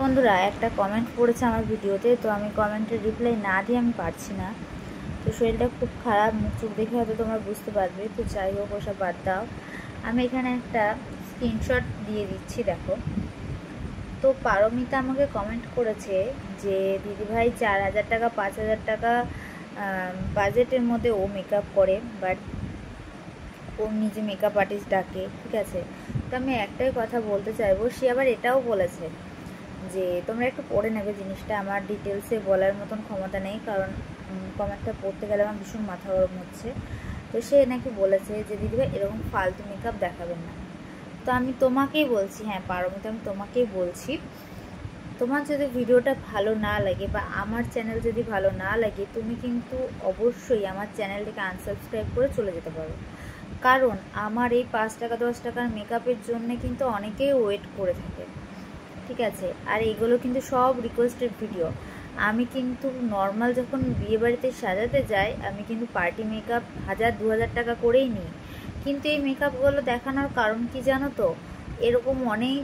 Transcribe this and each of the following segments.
বন্ধুরা একটা কমেন্ট পড়েছে আমার ভিডিওতে, তো আমি কমেন্টের রিপ্লাই না দিয়ে আমি পারছি না। তো শরীরটা খুব খারাপ, মুখ চোখ দেখে হয়তো তোমরা বুঝতে পারবে। তো যাই হোক, ওসব বাদ দাও। আমি এখানে একটা স্ক্রিনশট দিয়ে দিচ্ছি, দেখো। তো পারমিতা আমাকে কমেন্ট করেছে যে দিদিভাই 4,000 টাকা 5,000 টাকা বাজেটের মধ্যে ও মেকআপ করে, বাট ও নিজে মেকআপ আর্টিস্ট ডাকে, ঠিক আছে। তো আমি একটাই কথা বলতে চাইবো, সে আবার এটাও বলেছে যে তোমরা একটু পড়ে নেবে জিনিসটা। আমার ডিটেলসে বলার মতন ক্ষমতা নেই, কারণ কমেন্টটা পড়তে গেলে আমার ভীষণ মাথা গরম হচ্ছে। তো সে নাকি বলেছে যে দিদিভাই এরকম ফালতু মেকআপ দেখাবেন না। তো আমি তোমাকেই বলছি, হ্যাঁ পারমিতা, আমি তোমাকেই বলছি, তোমার যদি ভিডিওটা ভালো না লাগে বা আমার চ্যানেল যদি ভালো না লাগে, তুমি কিন্তু অবশ্যই আমার চ্যানেলটাকে আনসাবস্ক্রাইব করে চলে যেতে পারো। কারণ আমার এই 5 টাকা 10 টাকার মেকআপের জন্য কিন্তু অনেকেই ওয়েট করে থাকে, ঠিক আছে। আর এগুলো কিন্তু সব রিকোয়েস্টেড ভিডিও। আমি কিন্তু নর্মাল যখন বিয়ে বাড়িতে সাজাতে যাই, আমি কিন্তু পার্টি মেকআপ 1,000-2,000 টাকা করেই নিই। কিন্তু এই মেকআপগুলো দেখানোর কারণ কি জানো তো? এরকম অনেক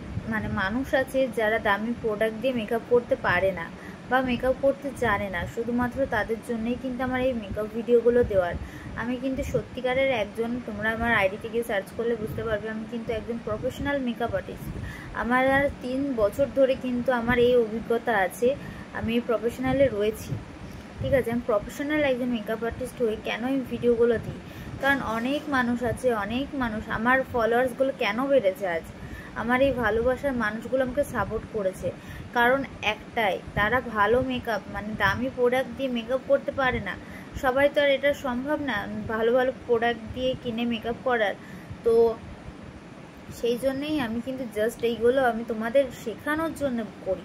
মানুষ আছে যারা দামি প্রোডাক্ট দিয়ে মেকআপ করতে পারে না বা মেকআপ করতে জানে না, শুধুমাত্র তাদের জন্যই কিন্তু আমার এই মেকআপ ভিডিওগুলো দেওয়ার। আমি কিন্তু সত্যিকারের একজন, তোমরা আমার আইডিতে গিয়ে সার্চ করলে বুঝতে পারবে, আমি কিন্তু একজন প্রফেশনাল মেকআপ আর্টিস্ট। আমার আর 3 বছর ধরে কিন্তু আমার এই অভিজ্ঞতা আছে, আমি এই প্রফেশনালে রয়েছি, ঠিক আছে। আমি প্রফেশনাল একজন মেকআপ আর্টিস্ট হয়ে কেন এই ভিডিওগুলো দিই? কারণ অনেক মানুষ আছে, অনেক মানুষ, আমার ফলোয়ার্সগুলো কেন বেড়েছে আজ? আমার এই ভালোবাসার মানুষগুলো আমাকে সাপোর্ট করেছে, কারণ একটাই, তারা ভালো মেকআপ দামি প্রোডাক্ট দিয়ে মেকআপ করতে পারে না। সবাই তো আর এটা সম্ভব না ভালো ভালো প্রোডাক্ট দিয়ে কিনে মেকআপ করার। তো সেই জন্যেই আমি কিন্তু জাস্ট এইগুলো আমি তোমাদের শেখানোর জন্য করি।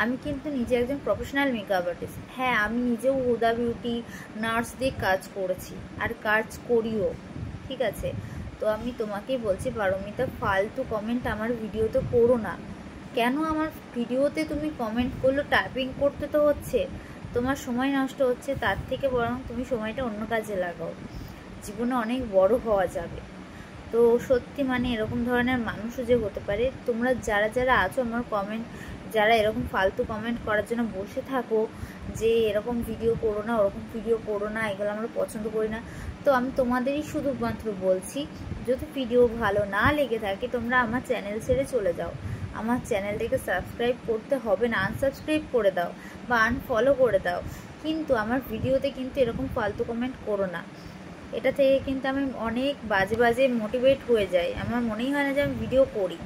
আমি কিন্তু নিজে একজন প্রফেশনাল মেকআপ আর্টিস্ট। হ্যাঁ, আমি নিজেও হুদা বিউটি নার্স দিয়ে কাজ করেছি আর কাজ করিও, ঠিক আছে। তো আমি তোমাকেই বলছি পারমিতা, ফালতু কমেন্ট আমার ভিডিওতে করো না। কেন আমার ভিডিওতে তুমি কমেন্ট করলো? টাইপিং করতে তো হচ্ছে, তোমার সময় নষ্ট হচ্ছে, তার থেকে বরং তুমি সময়টা অন্য কাজে লাগাও, জীবনে অনেক বড় হওয়া যাবে। তো সত্যি এরকম ধরনের মানুষও যে হতে পারে। তোমরা যারা যারা আছো আমার কমেন্ট, যারা এরকম ফালতু কমেন্ট করার জন্য বসে থাকো যে এরকম ভিডিও করো না, ওরকম ভিডিও করো না, এগুলো আমরা পছন্দ করি না, তো আমি তোমাদেরই শুধুমাত্র বলছি, যদি ভিডিও ভালো না লেগে থাকে তোমরা আমার চ্যানেল ছেড়ে চলে যাও। আমার চ্যানেলটাকে সাবস্ক্রাইব করতে হবে না, আনসাবস্ক্রাইব করে দাও বা আনফলো করে দাও, কিন্তু আমার ভিডিওতে কিন্তু এরকম ফালতু কমেন্ট করো না। এটা থেকে কিন্তু আমি অনেক বাজে বাজে মোটিভেট হয়ে যাই, আমার মনেই হয় না যে আমি ভিডিও করি।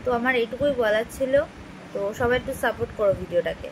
তো আমার এইটুকুই বলার ছিল। তো সবাই একটু সাপোর্ট করো ভিডিওটাকে।